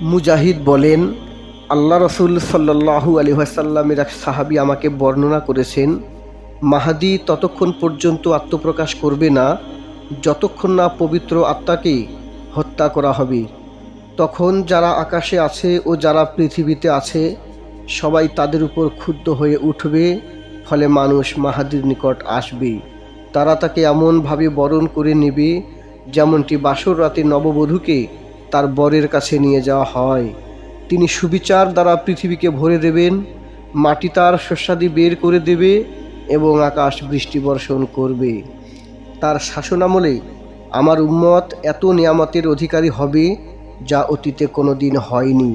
মুজাহিদ বলেন, আল্লাহ রসুল সাল্লাল্লাহু আলাইহি ওয়াসাল্লামের এক সাহাবী আমাকে বর্ণনা করেছেন, মাহাদি ততক্ষণ পর্যন্ত আত্মপ্রকাশ করবে না যতক্ষণ না পবিত্র আত্মাকে হত্যা করা হবে। তখন যারা আকাশে আছে ও যারা পৃথিবীতে আছে সবাই তাদের উপর ক্ষুব্ধ হয়ে উঠবে, ফলে মানুষ মাহাদির নিকট আসবে। তারা তাকে এমনভাবে বরণ করে নেবে যেমনটি বাসর রাতে নববধূকে তার বরের কাছে নিয়ে যাওয়া হয়। তিনি সুবিচার দ্বারা পৃথিবীকে ভরে দেবেন, মাটি তার শস্যাদি বের করে দেবে এবং আকাশ বৃষ্টি বর্ষণ করবে। তার শাসনামলে আমার উম্মত এত নিয়ামতের অধিকারী হবে যা অতীতে কোনো দিন হয়নি।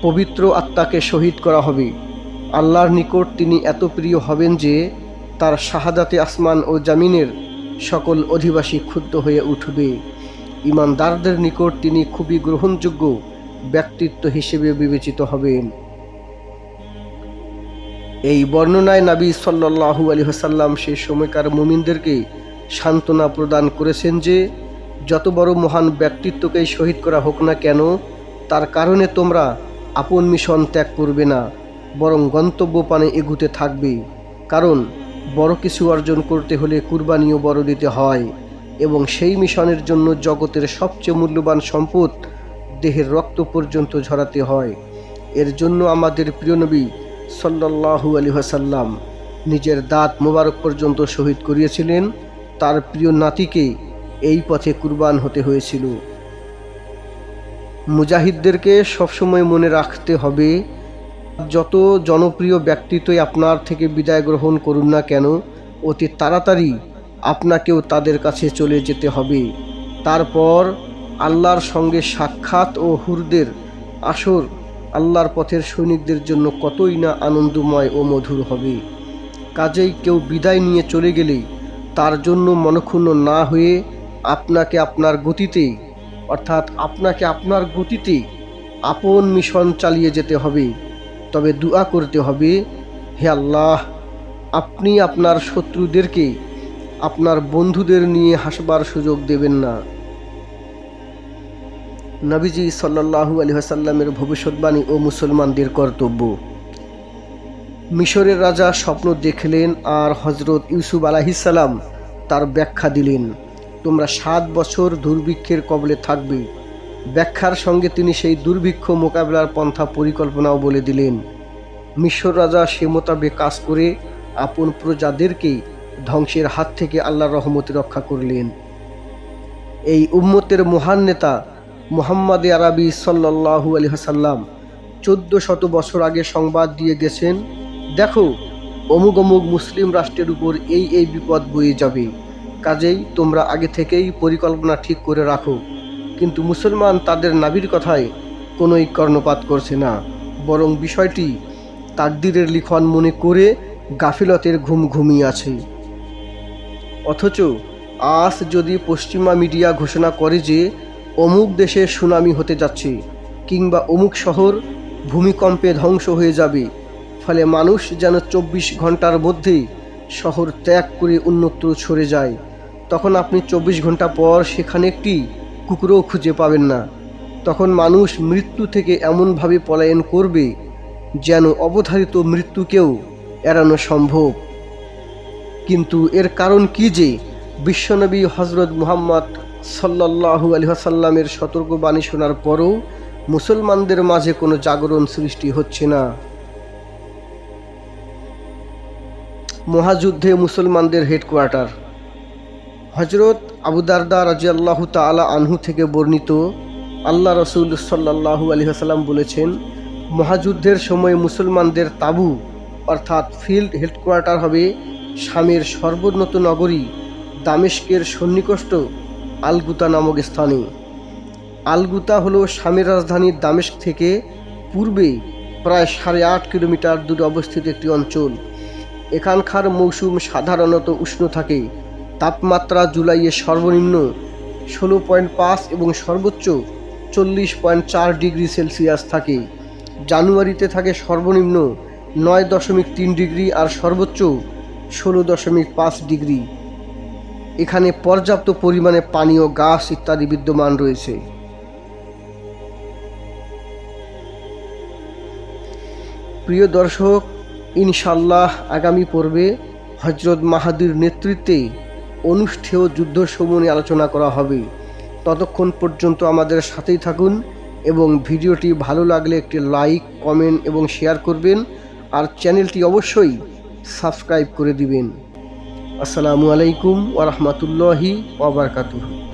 পবিত্র আত্মাকে শহীদ করা হবে। আল্লাহর নিকট তিনি এত প্রিয় হবেন যে তার শাহাদাতে আসমান ও জামিনের সকল অধিবাসী ক্ষুব্ধ হয়ে উঠবে। ঈমানদারদের নিকট তিনি খুবই গ্রহণযোগ্য ব্যক্তিত্ব হিসেবে বিবেচিত হবেন। এই বর্ণনায় নবী সাল্লাল্লাহু আলাইহি ওয়াসাল্লাম সে সময়কার মুমিনদেরকে সান্ত্বনা প্রদান করেছেন যে যত বড় মহান ব্যক্তিত্বকেই শহীদ করা হোক না কেন, তার কারণে তোমরা আপন মিশন ত্যাগ করবে না, বরং গন্তব্য পানে এগুতে থাকবে। কারণ বড় কিছু অর্জন করতে হলে কুরবানিও বড় দিতে হয় এবং সেই মিশনের জন্য জগতের সবচেয়ে মূল্যবান সম্পদ দেহের রক্ত পর্যন্ত ঝরাতে হয়। এর জন্য আমাদের প্রিয় নবী সাল্লাল্লাহু আলাইহি ওয়াসাল্লাম নিজের দাঁত মোবারক পর্যন্ত শহীদ করিয়েছিলেন। তার প্রিয় নাতিকে এই পথে কুরবান হতে হয়েছিল। মুজাহিদদেরকে সবসময় মনে রাখতে হবে, যত জনপ্রিয় ব্যক্তিত্বই আপনার থেকে বিদায় গ্রহণ করুন না কেন, অতি তাড়াতাড়ি আপনাকেও তাদের কাছে চলে যেতে হবে। তারপর আল্লাহর সঙ্গে সাক্ষাৎ ও হুরদের আসর আল্লাহর পথের সৈনিকদের জন্য কতই না আনন্দময় ও মধুর হবে। কাজেই কেউ বিদায় নিয়ে চলে গেলে তার জন্য মনক্ষুণ্ণ না হয়ে আপনাকে আপনার গতিতে আপন মিশন চালিয়ে যেতে হবে। তবে দুআ করতে হবে, হে আল্লাহ, আপনি আপনার শত্রুদেরকে আপনার বন্ধুদের নিয়ে হাসবার সুযোগ দেবেন না। নবীজি সাল্লাল্লাহু আলাইহি ওয়াসাল্লামের ভবিষ্যৎবাণী ও মুসলমানদের কর্তব্য। মিশরের রাজা স্বপ্ন দেখলেন আর হযরত ইউসুফ আলাইহিস সালাম তার ব্যাখ্যা দিলেন। তোমরা 7 বছর দুর্ভিক্ষের কবলে থাকবে। ব্যাখ্যার সঙ্গে তিনি সেই দুর্ভিক্ষ মোকাবেলার পন্থা পরিকল্পনাও বলে দিলেন। মিশর রাজা সে মোতাবেক কাজ করে আপন প্রজাদেরকে ধ্বংসের হাত থেকে আল্লাহর রহমতে রক্ষা করলেন। এই উম্মতের মহান নেতা মুহাম্মদ আরবি সাল্লাল্লাহু আলাইহি ওয়াসাল্লাম 1400 বছর আগে সংবাদ দিয়ে গেছেন, দেখো অমুক অমুক মুসলিম রাষ্ট্রের উপর এই বিপদ বয়ে যাবে, কাজেই তোমরা আগে থেকেই পরিকল্পনা ঠিক করে রাখো। কিন্তু মুসলমান তাদের নাবির কথায় কোনোই কর্ণপাত করছে না, বরং বিষয়টি তাকদীরের লিখন মনে করে গাফিলতের ঘুম ঘুমিয়ে আছে। অথচ আজ যদি পশ্চিমা মিডিয়া ঘোষণা করে যে অমুক দেশে সুনামি হতে যাচ্ছে কিংবা অমুক শহর ভূমিকম্পে ধ্বংস হয়ে যাবে, ফলে মানুষ যেন 24 ঘন্টার মধ্যে শহর ত্যাগ করে অন্যত্র সরে যায়, তখন আপনি 24 ঘন্টা পর সেখানে একটি কুকুরও খুঁজে পাবেন না। তখন মানুষ মৃত্যু থেকে এমনভাবে পলায়ন করবে যেন অবধারিত মৃত্যুকেও এড়ানো সম্ভব। কিন্তু এর কারণ কি যে বিশ্বনবী হযরত মুহাম্মদ সাল্লাল্লাহু আলাইহি ওয়াসাল্লামের সতর্কবাণী শোনার পরও মুসলমানদের মাঝে কোনো জাগরণ সৃষ্টি হচ্ছে না। মহাযুদ্ধে মুসলমানদের হেডকোয়ার্টার। হযরত আবু দারদা রাদিয়াল্লাহু তাআলা আনহু থেকে বর্ণিত, আল্লাহ রসুল সাল্লাল্লাহু আলাইহি ওয়াসাল্লাম বলেছেন, মহাযুদ্ধের সময় মুসলমানদের তাবু অর্থাৎ ফিল্ড হেডকোয়ার্টার হবে শামের সর্বোন্নত নগরী দামেস্কের সন্নিকষ্ট আলগুতা নামক স্থানে। আলগুতা হলো শামের রাজধানী দামেস্ক থেকে পূর্বে প্রায় 8.5 কিলোমিটার দূরে অবস্থিত একটি অঞ্চল। এখানকার মৌসুম সাধারণত উষ্ণ থাকে। তাপমাত্রা জুলাইয়ে সর্বনিম্ন 16.5 এবং সর্বোচ্চ 40.4 ডিগ্রি সেলসিয়াস থাকে। জানুয়ারিতে থাকে সর্বনিম্ন 9.3 ডিগ্রি আর সর্বোচ্চ 16.5 ডিগ্রি। এখানে পর্যাপ্ত পরিমাণে পানি ও গাছ ইত্যাদি বিদ্যমান রয়েছে। প্রিয় দর্শক, ইনশাল্লাহ আগামী পর্বে হজরত মাহাদির নেতৃত্বে অনুষ্ঠেয় যুদ্ধসমূহ নিয়ে আলোচনা করা হবে। ততক্ষণ পর্যন্ত আমাদের সাথেই থাকুন এবং ভিডিওটি ভালো লাগলে একটি লাইক, কমেন্ট এবং শেয়ার করবেন, আর চ্যানেলটি অবশ্যই সাবস্ক্রাইব করে দিবেন। আসসালামু আলাইকুম ওয়া রাহমাতুল্লাহি ওয়া বারাকাতুহু।